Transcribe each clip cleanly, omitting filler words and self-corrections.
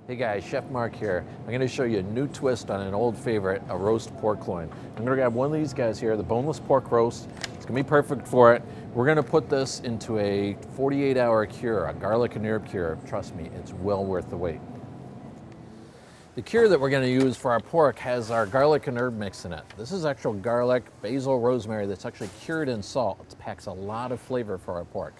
Hey guys, Chef Mark here. I'm going to show you a new twist on an old favorite, a roast pork loin. I'm going to grab one of these guys here, the boneless pork roast. It's going to be perfect for it. We're going to put this into a 48-hour cure, a garlic and herb cure. Trust me, it's well worth the wait. The cure that we're going to use for our pork has our garlic and herb mix in it. This is actual garlic, basil, rosemary that's actually cured in salt. It packs a lot of flavor for our pork.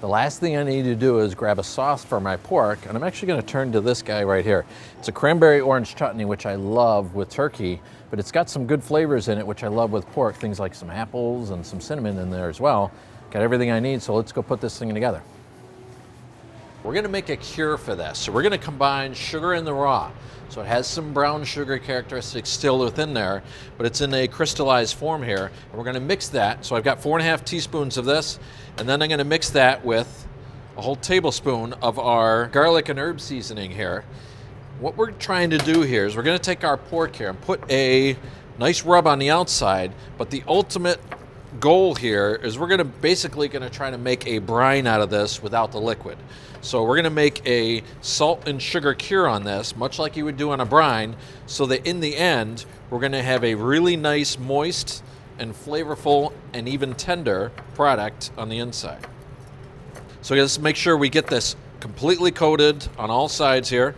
The last thing I need to do is grab a sauce for my pork, and I'm actually going to turn to this guy right here. It's a cranberry orange chutney, which I love with turkey, but it's got some good flavors in it, which I love with pork. Things like some apples and some cinnamon in there as well. Got everything I need, so let's go put this thing together. We're going to make a cure for this. So we're going to combine sugar in the raw. So it has some brown sugar characteristics still within there, but it's in a crystallized form here. And we're going to mix that. So I've got 4.5 teaspoons of this, and then I'm going to mix that with a whole tablespoon of our garlic and herb seasoning here. What we're trying to do here is we're going to take our pork here and put a nice rub on the outside, but the ultimate goal here is we're basically going to try to make a brine out of this without the liquid. So we're going to make a salt and sugar cure on this, much like you would do on a brine, so that in the end, we're going to have a really nice, moist and flavorful and even tender product on the inside. So let's make sure we get this completely coated on all sides here,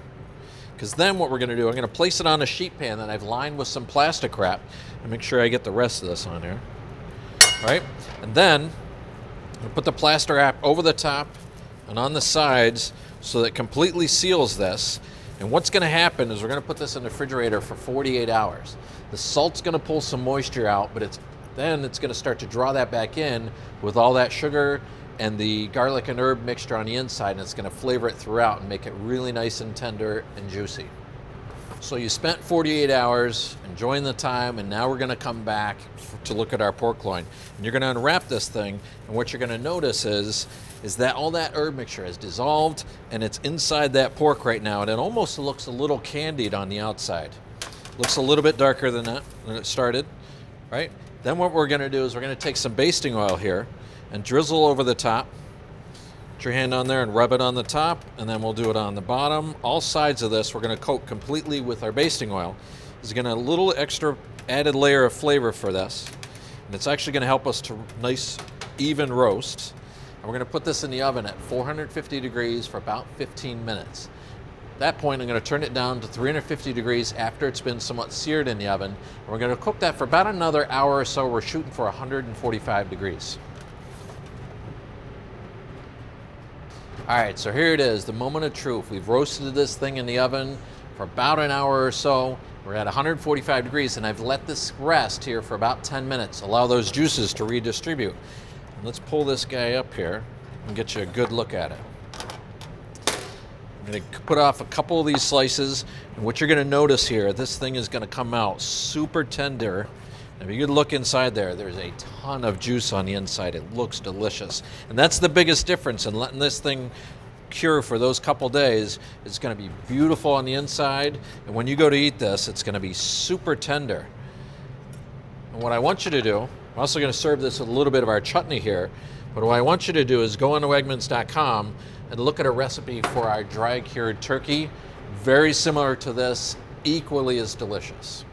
because then what we're going to do, I'm going to place it on a sheet pan that I've lined with some plastic wrap and make sure I get the rest of this on here. Right? And then I'll put the plaster wrap over the top and on the sides so that it completely seals this. And what's going to happen is we're going to put this in the refrigerator for 48 hours. The salt's going to pull some moisture out, but then it's going to start to draw that back in with all that sugar and the garlic and herb mixture on the inside, and it's going to flavor it throughout and make it really nice and tender and juicy. So you spent 48 hours enjoying the time, and now we're going to come back to look at our pork loin. And you're going to unwrap this thing, and what you're going to notice is that all that herb mixture has dissolved, and it's inside that pork right now, and it almost looks a little candied on the outside. Looks a little bit darker than it started, right? Then what we're going to do is we're going to take some basting oil here and drizzle over the top. Put your hand on there and rub it on the top, and then we'll do it on the bottom. All sides of this we're going to coat completely with our basting oil. It's going to a little extra added layer of flavor for this, and it's actually going to help us to nice even roast. And we're going to put this in the oven at 450 degrees for about 15 minutes. At that point, I'm going to turn it down to 350 degrees after it's been somewhat seared in the oven, and we're going to cook that for about another hour or so. We're shooting for 145 degrees. All right, so here it is, the moment of truth. We've roasted this thing in the oven for about an hour or so. We're at 145 degrees, and I've let this rest here for about 10 minutes, allow those juices to redistribute. And let's pull this guy up here and get you a good look at it. I'm going to put off a couple of these slices, and what you're going to notice here, this thing is going to come out super tender. If you could look inside there, there's a ton of juice on the inside. It looks delicious. And that's the biggest difference in letting this thing cure for those couple days. It's going to be beautiful on the inside, and when you go to eat this, it's going to be super tender. And what I want you to do, I'm also going to serve this with a little bit of our chutney here, but what I want you to do is go on to Wegmans.com and look at a recipe for our dry cured turkey. Very similar to this, equally as delicious.